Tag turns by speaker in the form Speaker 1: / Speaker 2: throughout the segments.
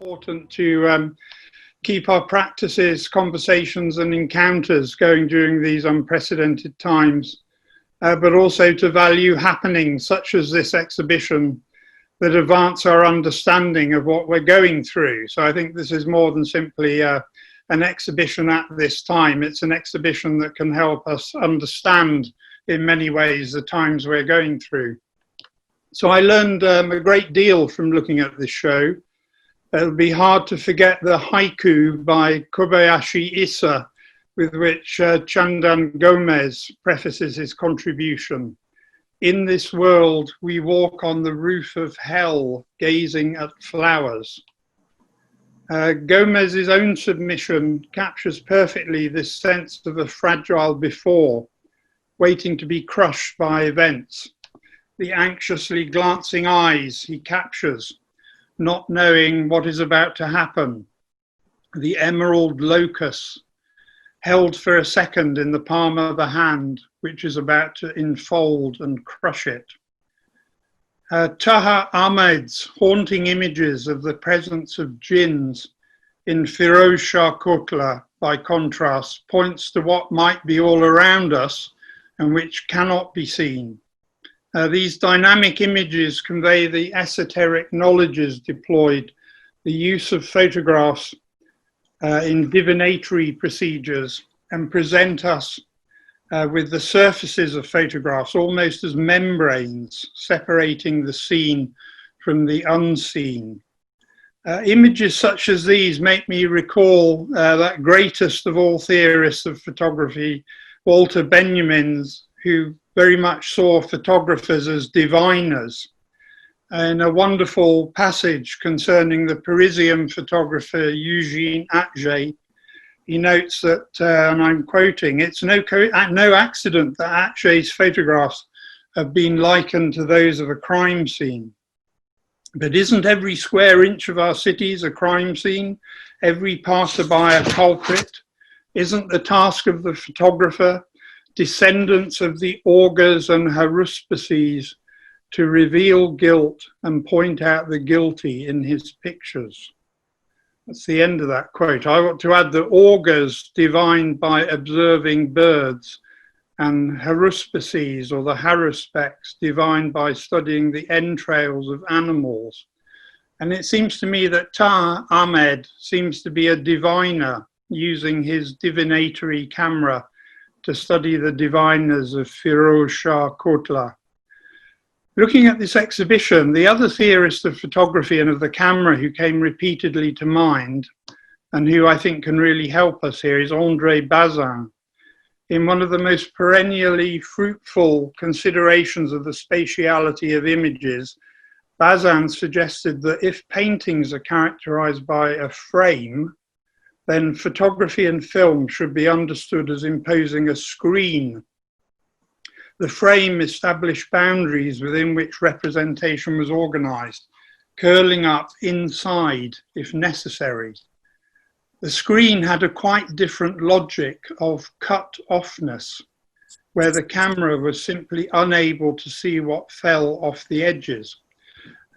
Speaker 1: important to keep our practices, conversations and encounters going during these unprecedented times, but also to value happenings such as this exhibition that advance our understanding of what we're going through. So I think this is more than simply an exhibition at this time. It's an exhibition that can help us understand in many ways the times we're going through. So I learned a great deal from looking at this show. It'll be hard to forget the haiku by Kobayashi Issa, with which Chandan Gomez prefaces his contribution. In this world, we walk on the roof of hell, gazing at flowers. Gomez's own submission captures perfectly this sense of a fragile before, waiting to be crushed by events. The anxiously glancing eyes he captures, not knowing what is about to happen. The emerald locus, held for a second in the palm of a hand, which is about to enfold and crush it. Taha Ahmed's haunting images of the presence of jinns in Firoz Shah Kotla, by contrast, points to what might be all around us and which cannot be seen. These dynamic images convey the esoteric knowledges deployed, the use of photographs in divinatory procedures, and present us with the surfaces of photographs almost as membranes separating the seen from the unseen. Images such as these make me recall that greatest of all theorists of photography, Walter Benjamin's, who very much saw photographers as diviners. In a wonderful passage concerning the Parisian photographer Eugene Atget, he notes that, and I'm quoting, "It's no accident that Atget's photographs have been likened to those of a crime scene. But isn't every square inch of our cities a crime scene? Every passerby a culprit? Isn't the task of the photographer, descendants of the augurs and haruspices, to reveal guilt and point out the guilty in his pictures?" That's the end of that quote. I want to add that augurs divined by observing birds, and haruspices, or the haruspecs, divined by studying the entrails of animals. And it seems to me that Taha Ahmed seems to be a diviner, using his divinatory camera to study the diviners of Firoz Shah Kotla. Looking at this exhibition, the other theorist of photography and of the camera who came repeatedly to mind, and who I think can really help us here, is André Bazin. In one of the most perennially fruitful considerations of the spatiality of images, Bazin suggested that if paintings are characterized by a frame, then photography and film should be understood as imposing a screen. The frame established boundaries within which representation was organized, curling up inside if necessary. The screen had a quite different logic of cut-offness, where the camera was simply unable to see what fell off the edges.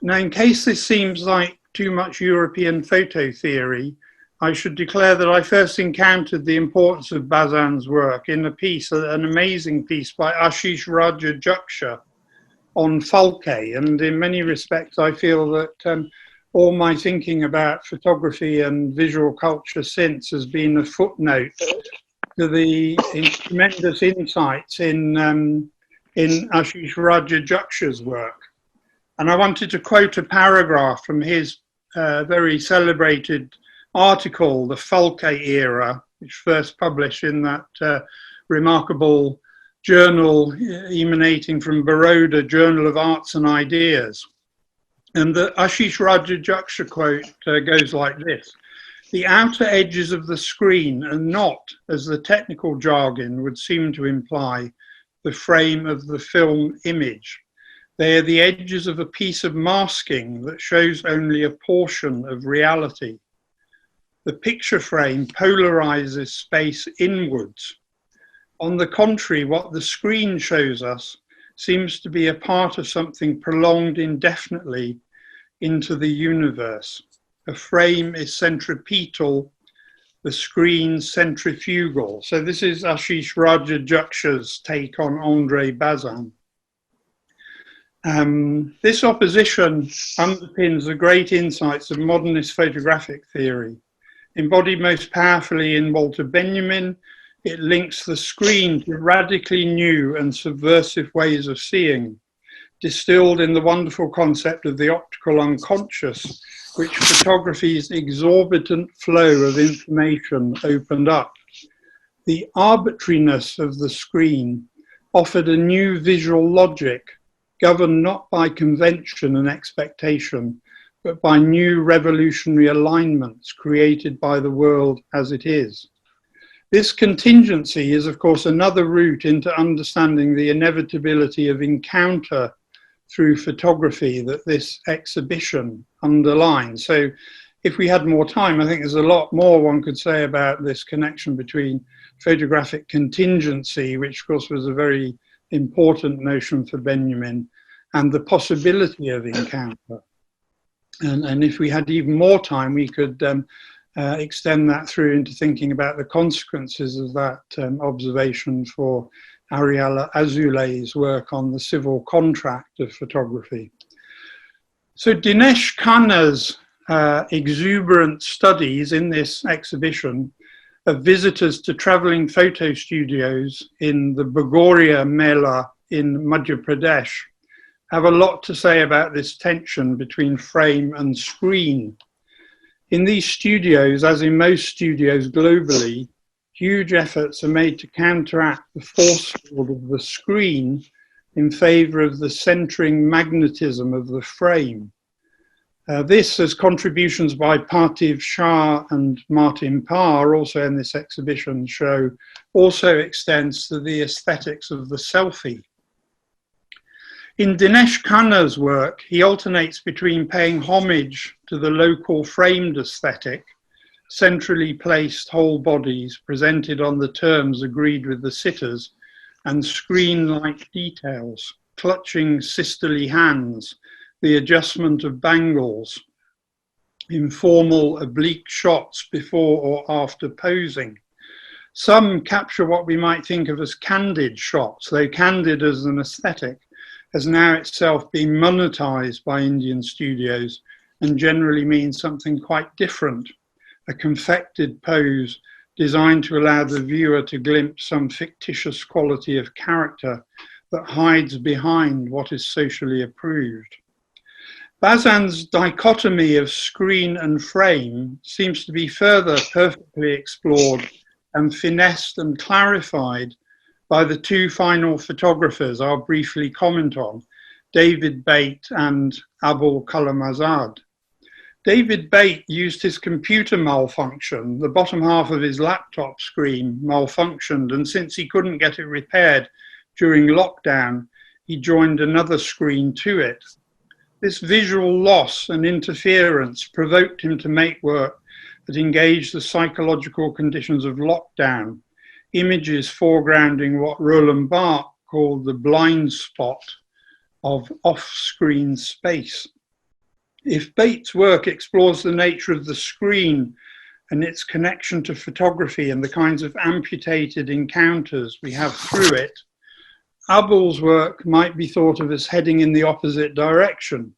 Speaker 1: Now, in case this seems like too much European photo theory, I should declare that I first encountered the importance of Bazin's work in a piece, an amazing piece by Ashish Rajajaksha on Falke. And in many respects, I feel that all my thinking about photography and visual culture since has been a footnote to the tremendous insights in Ashish Rajajaksha's work. And I wanted to quote a paragraph from his very celebrated article, The Falke Era, which first published in that remarkable journal emanating from Baroda, Journal of Arts and Ideas. And the Ashish Rajajaksha quote goes like this: "The outer edges of the screen are not, as the technical jargon would seem to imply, the frame of the film image. They are the edges of a piece of masking that shows only a portion of reality. The picture frame polarizes space inwards. On the contrary, what the screen shows us seems to be a part of something prolonged indefinitely into the universe. A frame is centripetal, the screen centrifugal. So this is Ashish Rajajaksha's take on André Bazin. This opposition underpins the great insights of modernist photographic theory. Embodied most powerfully in Walter Benjamin, it links the screen to radically new and subversive ways of seeing, distilled in the wonderful concept of the optical unconscious, which photography's exorbitant flow of information opened up. The arbitrariness of the screen offered a new visual logic, governed not by convention and expectation, but by new revolutionary alignments created by the world as it is. This contingency is, of course, another route into understanding the inevitability of encounter through photography that this exhibition underlines. So if we had more time, I think there's a lot more one could say about this connection between photographic contingency, which of course was a very important notion for Benjamin, and the possibility of encounter. And if we had even more time, we could extend that through into thinking about the consequences of that observation for Ariel Azoulay's work on the civil contract of photography. So Dinesh Khanna's exuberant studies in this exhibition of visitors to travelling photo studios in the Bhagoria Mela in Madhya Pradesh have a lot to say about this tension between frame and screen. In these studios, as in most studios globally, huge efforts are made to counteract the force field of the screen in favour of the centering magnetism of the frame. This, as contributions by Parthiv Shah and Martin Parr, also in this exhibition, show, also extends to the aesthetics of the selfie. In Dinesh Khanna's work, he alternates between paying homage to the local framed aesthetic, centrally placed whole bodies presented on the terms agreed with the sitters, and screen-like details, clutching sisterly hands, the adjustment of bangles, informal oblique shots before or after posing. Some capture what we might think of as candid shots, though candid as an aesthetic has now itself been monetized by Indian studios and generally means something quite different, a confected pose designed to allow the viewer to glimpse some fictitious quality of character that hides behind what is socially approved. Bazin's dichotomy of screen and frame seems to be further perfectly explored and finessed and clarified by the two final photographers I'll briefly comment on, David Bate and Abul Kalam Azad. David Bate used his computer malfunction. The bottom half of his laptop screen malfunctioned, and since he couldn't get it repaired during lockdown, he joined another screen to it. This visual loss and interference provoked him to make work that engaged the psychological conditions of lockdown, images foregrounding what Roland Barthes called the blind spot of off-screen space. If Bates' work explores the nature of the screen and its connection to photography and the kinds of amputated encounters we have through it, Abul's work might be thought of as heading in the opposite direction.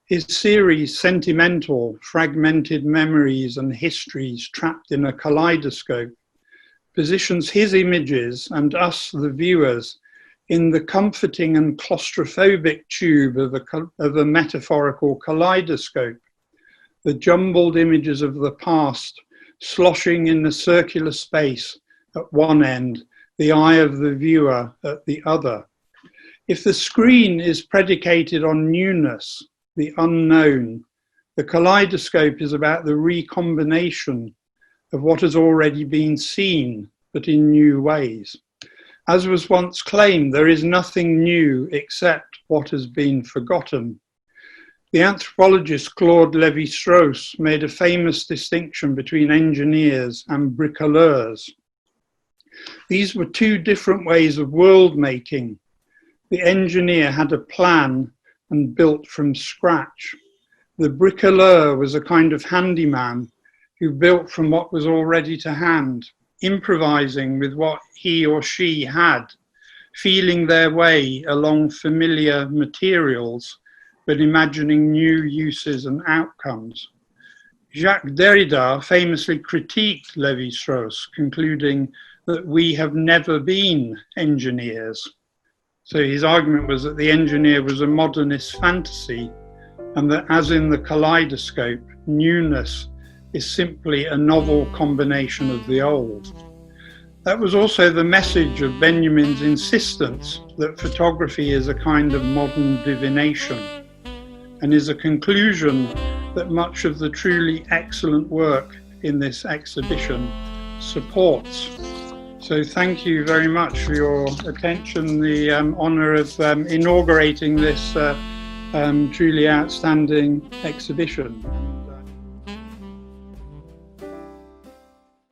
Speaker 1: His series, Sentimental, Fragmented Memories and Histories Trapped in a Kaleidoscope, positions his images and us, the viewers, in the comforting and claustrophobic tube of a metaphorical kaleidoscope, the jumbled images of the past sloshing in the circular space at one end, the eye of the viewer at the other. If the screen is predicated on newness, the unknown, the kaleidoscope is about the recombination of what has already been seen, but in new ways. As was once claimed, there is nothing new except what has been forgotten. The anthropologist Claude Lévi-Strauss made a famous distinction between engineers and bricoleurs. These were two different ways of world making. The engineer had a plan and built from scratch. The bricoleur was a kind of handyman who built from what was already to hand, improvising with what he or she had, feeling their way along familiar materials, but imagining new uses and outcomes. Jacques Derrida famously critiqued Lévi-Strauss, concluding that we have never been engineers. So his argument was that the engineer was a modernist fantasy, and that, as in the kaleidoscope, newness is simply a novel combination of the old. That was also the message of Benjamin's insistence that photography is a kind of modern divination, and is a conclusion that much of the truly excellent work in this exhibition supports. So thank you very much for your attention, the honour of inaugurating this truly outstanding exhibition.